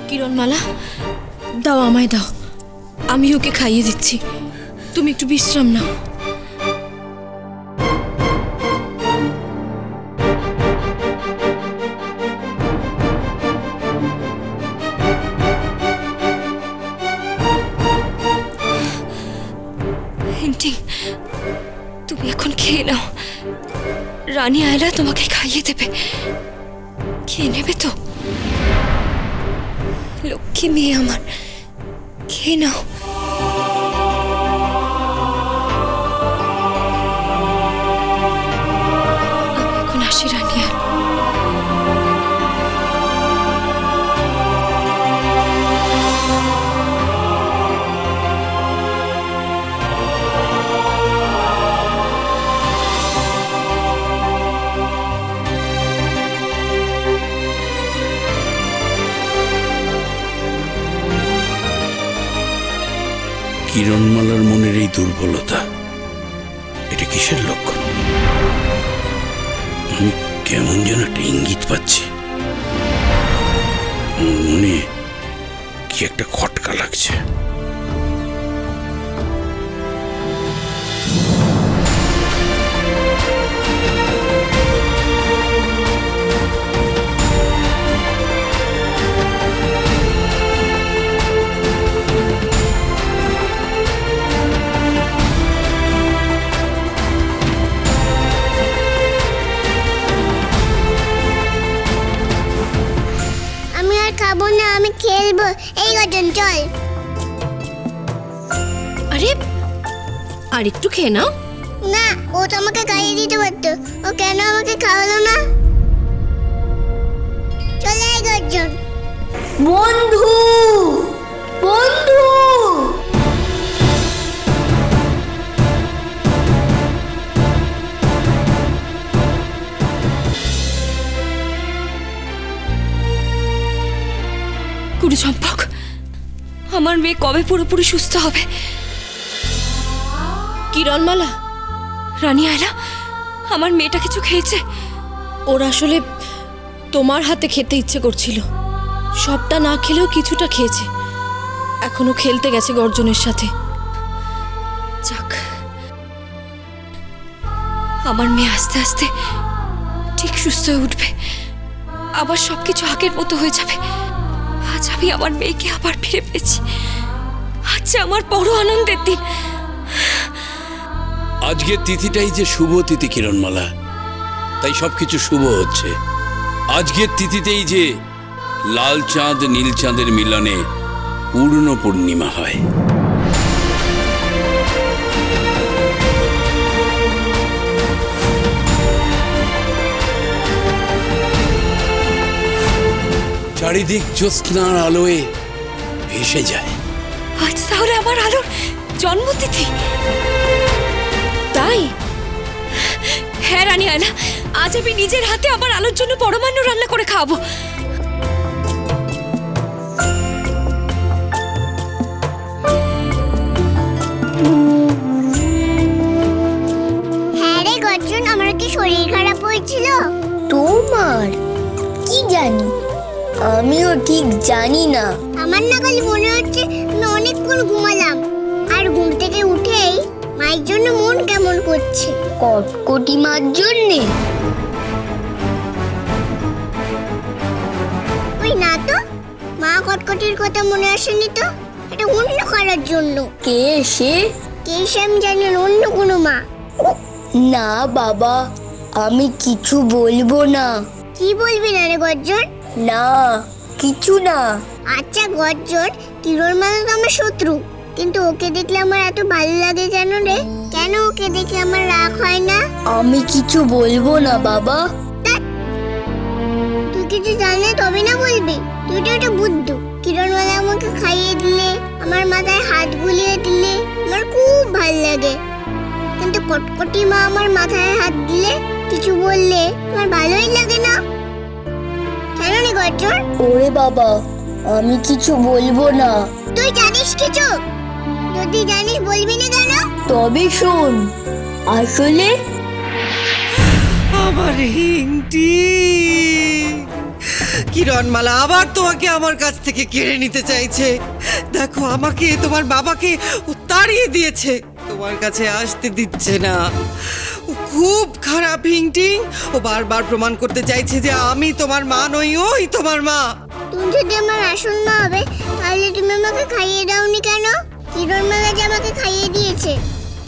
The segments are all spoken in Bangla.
কিরণমালা, দাও, আমায় দাও, আমি ওকে খাইয়ে দিচ্ছি, তুমি একটু বিশ্রাম নাও। তুমি এখন খেয়ে নাও, রানী আয়লা তোমাকে খাইয়ে দেবে, খেয়ে নেবে তো? লক্ষ্মী মেয়ে আমার, খেয়ে নাও। আমি এখন আসি রানী আয়লা। কিরণমালার মনের এই দুর্বলতা, এটা কিসের লক্ষণ? আমি কেমন যেন একটা ইঙ্গিত পাচ্ছি, মনে কি একটা খটকা লাগছে। খাবো না, আমি খেলবো। এই গর্জন চল। আরে আর একটু খেয়ে নাও না, ও তো আমাকে খাইয়ে দিতে পারতো, ও কেন আমাকে খাওয়ালো না? চলে এই গর্জন। বন্ধু বন্ধু চম্পক, আমার মেয়ে কবে পুরোপুরি সুস্থ হবে? কিরণমালা, রানী আয়লা, আমার মেয়েটা কিছু খেয়েছে? ওর আসলে তোমার হাতে খেতে ইচ্ছে করছিল, সবটা না খেলেও কিছুটা খেয়েছে, এখনো খেলতে গেছে গর্জনের সাথে। যাক, আমার মেয়ে আস্তে আস্তে ঠিক সুস্থ হয়ে উঠবে, আবার সবকিছু আগের মতো হয়ে যাবে। আজ আমি আমার মেয়েকে আবার ফিরে পেয়েছি, আজ আমার বড় আনন্দের দিন। আজকের তিথিটাই যে শুভ তিথি কিরণমালা, তাই সবকিছু শুভ হচ্ছে। আজকের তিথিতেই যে লাল চাঁদ নীল চাঁদের মিলনে পূর্ণ পূর্ণিমা হয়। চারিদিক জ্যোৎস্নার আলোয় ভেসে যায়। আজ তাহলে আমার আলোর জন্মতিথি? তাই? হ্যাঁ রানী আয়লা, আজ আমি নিজের হাতে আমার আলোর জন্য পরমান্ন রান্না করে খাওয়াবো। হ্যাঁ রে গর্জন, আমার কি শরীর খারাপ হয়েছিল? তোমার কি জানি, আমিও ঠিক জানি না। আমার না খালি মনে হচ্ছে আমি অনেকক্ষণ ঘুমালাম, আর ঘুম থেকে উঠেই মায়ের জন্য মন কেমন করছে। কটকটি মার জন্যে? ওই না তো, মা কটকটির কথা মনে আসেনি তো, এটা অন্য কারোর জন্য। কে সে? কে সে আমি জানি না, অন্য কোনো মা। না বাবা, আমি কিছু বলবো না। কি বলবি না রে গর্জন? না কিছু না। আচ্ছা গর্জন, কিরণমালা তো আমার শত্রু, কিন্তু ওকে দেখলে আমার এত ভালো লাগে কেন রে? কেন ওকে দেখে আমার রাগ হয় না? আমি কিছু বলবো না বাবা। তুই কিছু জানলে তবে না বলবি? তুই তো একটা বুদ্ধ। কিরণমালা আমাকে খাইয়ে দিলে, আমার মাথায় হাত বুলিয়ে দিলে আমার খুব ভালো লাগে, কিন্তু কটকটি মা আমার মাথায় হাত দিলে, কিছু বললে আমার ভালোই লাগে না। কেন রে গর্জন? ওরে বাবা, আমি কিছু বলবো না। তুই জানিস কিছু? যদি জানিস বলবি না কেন? তবে শোন, আসলে আমার হিংটি কিরণমালা আবার তোমাকে আমার কাছ থেকে কেড়ে নিতে চাইছে। দেখো, আমাকে তোমার বাবাকে ও তাড়িয়ে দিয়েছে, তোমার কাছে আসতে দিচ্ছে না। ও খুব খারাপ হিংটিং। ও বারবার প্রমাণ করতে চাইছে যে আমি তোমার মা নই, ওই তোমার মা। তুমি যদি আমার আসল মা হবে তাহলে তুমি আমাকে খাইয়ে দাওনি কেন? কিরণমালা যে আমাকে খাইয়ে দিয়েছে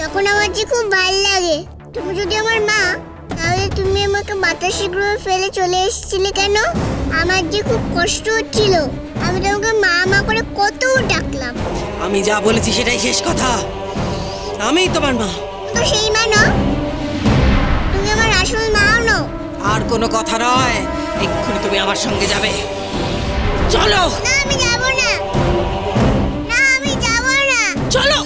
তখন আমার যে খুব ভালো লাগে। তুমি যদি আমার মা তাহলে তুমি আমাকে বাতাসে গ্রহে ফেলে চলে এসেছিলে কেন? আমার যে খুব কষ্ট হচ্ছিল, আমি তোমাকে মা মা করে কত ডাকলাম। আমি যা বলেছি সেটাই শেষ কথা, আমি তোমার মা। তো সেই মা নও, তুমি আমার আসল মাও নও। আর কোনো কথা নয়, এক্ষুনি তুমি আমার সঙ্গে যাবে। চলো। না, আমি যাব না। না, আমি যাব না। চলো।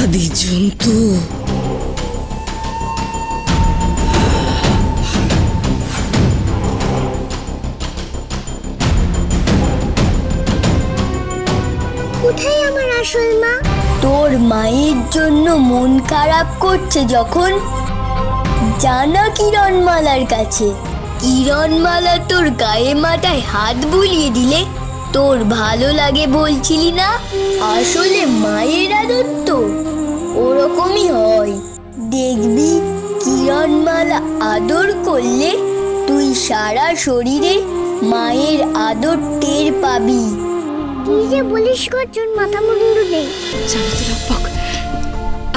আদি জন্তু। কোথায় আমার আসল মা? তোর মায়ের জন্য মন খারাপ করছে যখন, জানা কিরণমালার কাছে। কিরণমালা তোর গায়ে মাথায় হাত বুলিয়ে দিলে তোর ভালো লাগে বলছিলি না? আসলে মায়ের আদর তো ওরকমই হয়। দেখবি কিরণমালা আদর করলে তুই সারা শরীরে মায়ের আদর টের পাবি। কি যে বলিস করছুন, মাথা মুন্ডু নেই। জানো তো লব্বক,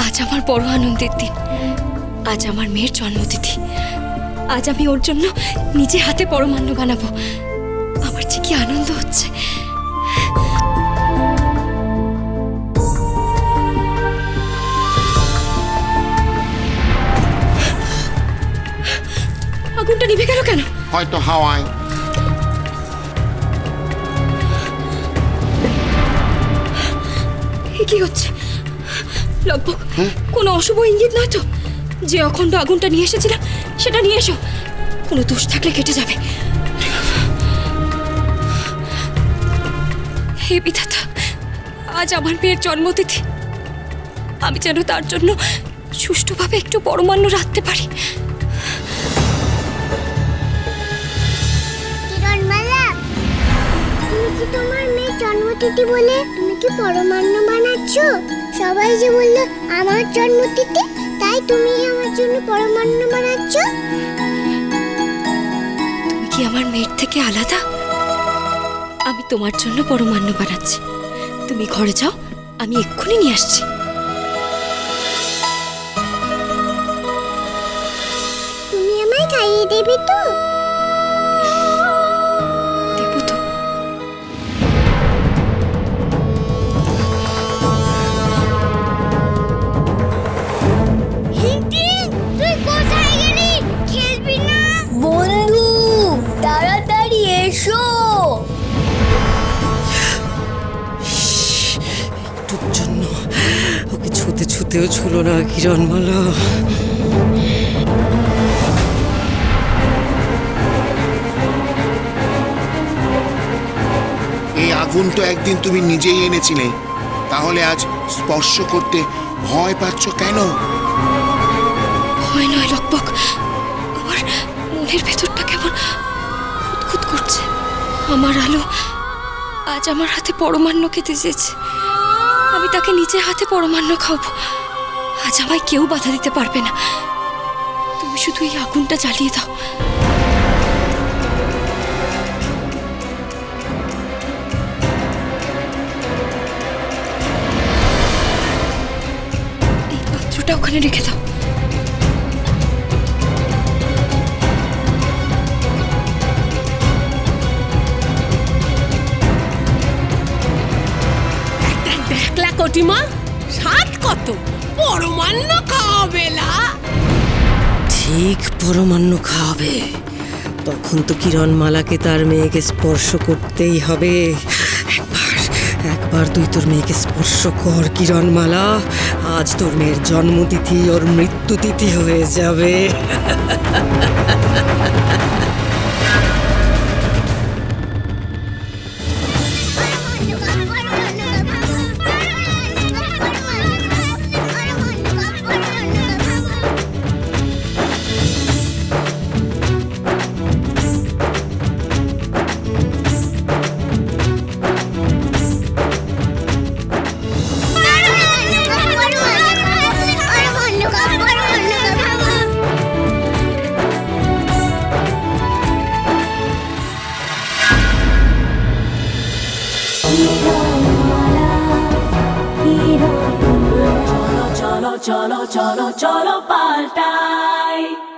আজ আমার বড় আনন্দের দিন। আজ আমার মেয়ের জন্মতিথি। আজ আমি ওর জন্য নিজে হাতে পরমান্ন বানাবো। আমার যে কি আনন্দ হচ্ছে। আগুনটা নিভে গেল কেন? হয়তো হাওয়ায়। কি হচ্ছে লব্বক? কোনো অশুভ ইঙ্গিত নয় তো? যে অখণ্ড আগুনটা নিয়ে এসেছিলাম সেটা নিয়ে এসো। কোনো দোষ থাকলে কেটে যাবে। হে বিধাতা, আজ আমার মেয়ের জন্মতিথি। আমি যেন তার জন্য সুষ্ঠুভাবে একটু পরমান্ন রাখতে পারি। কিরণমালা, তুমি কি তোমার মেয়ের জন্মতিথি বলে তুমি কি পরমান্ন বানাচ্ছ? সবাই যে বললো আমার জন্মতিথি, তাই তুমি আমার জন্য পরমান্ন বানাচ্ছ? তুমি কি আমার মেয়ের থেকে আলাদা? আমি তোমার জন্য পরমান্ন বানাচ্ছি। তুমি ঘরে যাও, আমি এক্ষুনি নিয়ে আসছি। তুমি আমায় খাইয়ে দেবে তো? দেবো তো। তুই কোথায় গেলি? খেলবি না? বন্ধু, তাড়াতাড়ি এসো। একটুর জন্য ওকে ছুতে ছুতেও ছুলো না কিরণমালা। এই আগুন তো একদিন তুমি নিজেই এনেছিলে, তাহলে আজ স্পর্শ করতে ভয় পাচ্ছ কেন? ভয় নয় লব্বক, আমার মনের ভেতরটা কেমন খুঁতখুত করছে। আমার আলো আজ আমার হাতে পরমান্ন খেতে চেয়েছে। আমি তাকে নিজে হাতে পরমান্ন খাওয়াবো। আজ আমায় কেউ বাধা দিতে পারবে না। তুমি শুধু এই আগুনটা জ্বালিয়ে দাও। এই পাত্রটা ওখানে রেখে দাও। দেখলা কটিমা, স্বাদ কত! পরমান্ন খাওয়াবে না? ঠিক পরমান্ন খাওয়াবে। তখন তো কিরণমালাকে তার মেয়েকে স্পর্শ করতেই হবে। একবার একবার তুই তোর মেয়েকে স্পর্শ কর কিরণমালা, আজ তোর মেয়ের জন্মতিথি ওর মৃত্যুতিথি হয়ে যাবে। cholo cholo cholo cholo paltai